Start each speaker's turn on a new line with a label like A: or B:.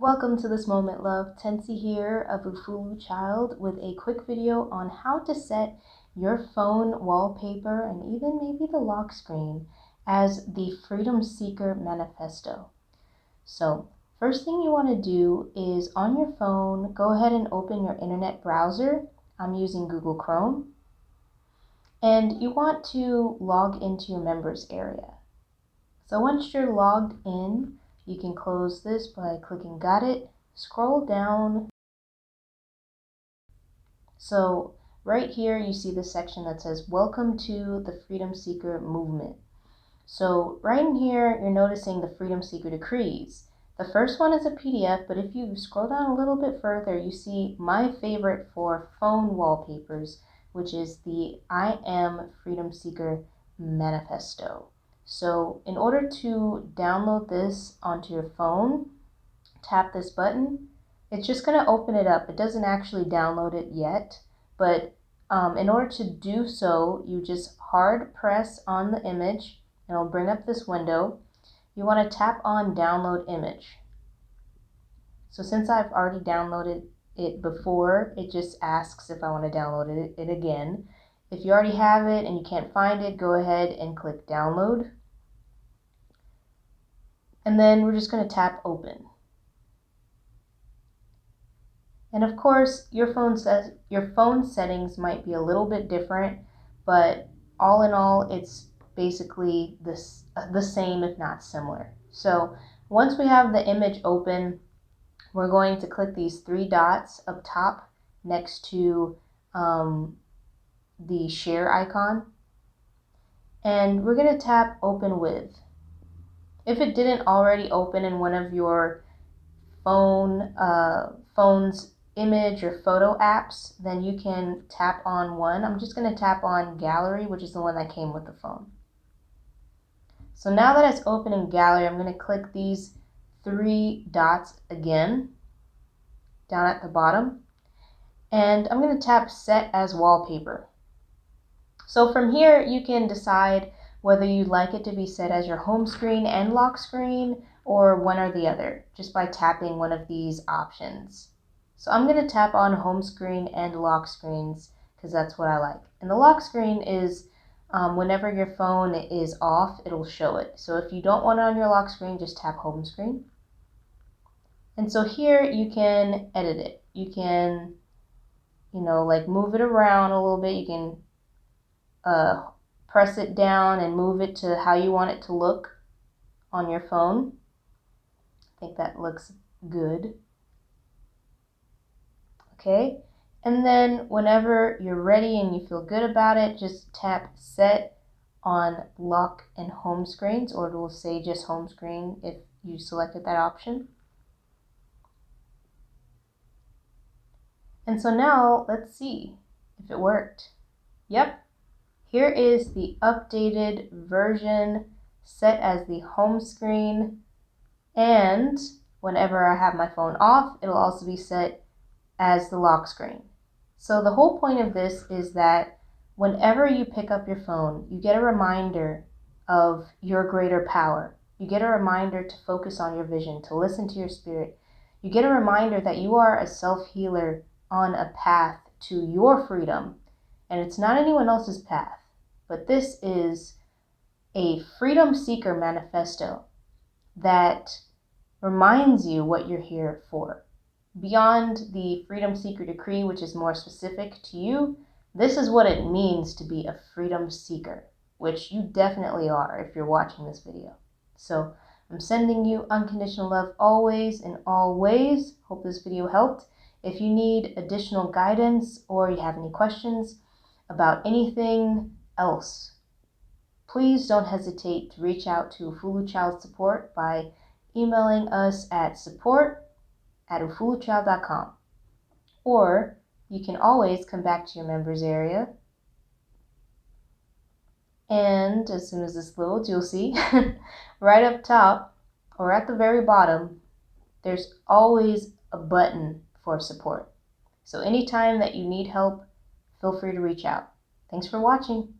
A: Welcome to this moment, love. Tensi here of Ufulu Child with a quick video on how to set your phone wallpaper and even maybe the lock screen as the Freedom Seeker Manifesto. So first thing you want to do is on your phone, go ahead and open your internet browser. I'm using Google Chrome. And you want to log into your members area. So once you're logged in, you can close this by clicking Got It, scroll down. So right here you see the section that says Welcome to the Freedom Seeker Movement. So right in here you're noticing the Freedom Seeker Decrees. The first one is a PDF, but if you scroll down a little bit further, you see my favorite for phone wallpapers, which is the I Am Freedom Seeker Manifesto. So in order to download this onto your phone, tap this button. It's just going to open it up. It doesn't actually download it yet, but in order to do so, you just hard press on the image and it'll bring up this window. You want to tap on download image. So since I've already downloaded it before, it just asks if I want to download it again. If you already have it and you can't find it, go ahead and click download. And then we're just going to tap open. And of course, your phone settings might be a little bit different, but all in all, it's basically the same, if not similar. So once we have the image open, we're going to click these three dots up top next to the share icon. And we're going to tap open with. If it didn't already open in one of your phone's image or photo apps, then you can tap on one. I'm just going to tap on gallery, which is the one that came with the phone. So now that it's open in gallery, I'm going to click these three dots again down at the bottom, and I'm going to tap set as wallpaper. So from here you can decide whether you'd like it to be set as your home screen and lock screen or one or the other, just by tapping one of these options. So I'm going to tap on home screen and lock screens because that's what I like. And the lock screen is whenever your phone is off, it'll show it. So if you don't want it on your lock screen, just tap home screen. And so here you can edit it. You can, like move it around a little bit. You can press it down and move it to how you want it to look on your phone. I think that looks good. Okay, and then whenever you're ready and you feel good about it, just tap set on lock and home screens, or it will say just home screen if you selected that option. And so now let's see if it worked. Yep, here is the updated version set as the home screen, and whenever I have my phone off, it'll also be set as the lock screen. So the whole point of this is that whenever you pick up your phone, you get a reminder of your greater power. You get a reminder to focus on your vision, to listen to your spirit. You get a reminder that you are a self-healer on a path to your freedom, and it's not anyone else's path, but this is a Freedom Seeker Manifesto that reminds you what you're here for. Beyond the Freedom Seeker Decree, which is more specific to you, this is what it means to be a freedom seeker, which you definitely are if you're watching this video. So I'm sending you unconditional love always in all ways. Hope this video helped. If you need additional guidance or you have any questions about anything else, please don't hesitate to reach out to Ufulu Child Support by emailing us at support@ufuluchild.com. Or you can always come back to your members area, and as soon as this loads, you'll see right up top or at the very bottom, there's always a button for support. So anytime that you need help, feel free to reach out. Thanks for watching.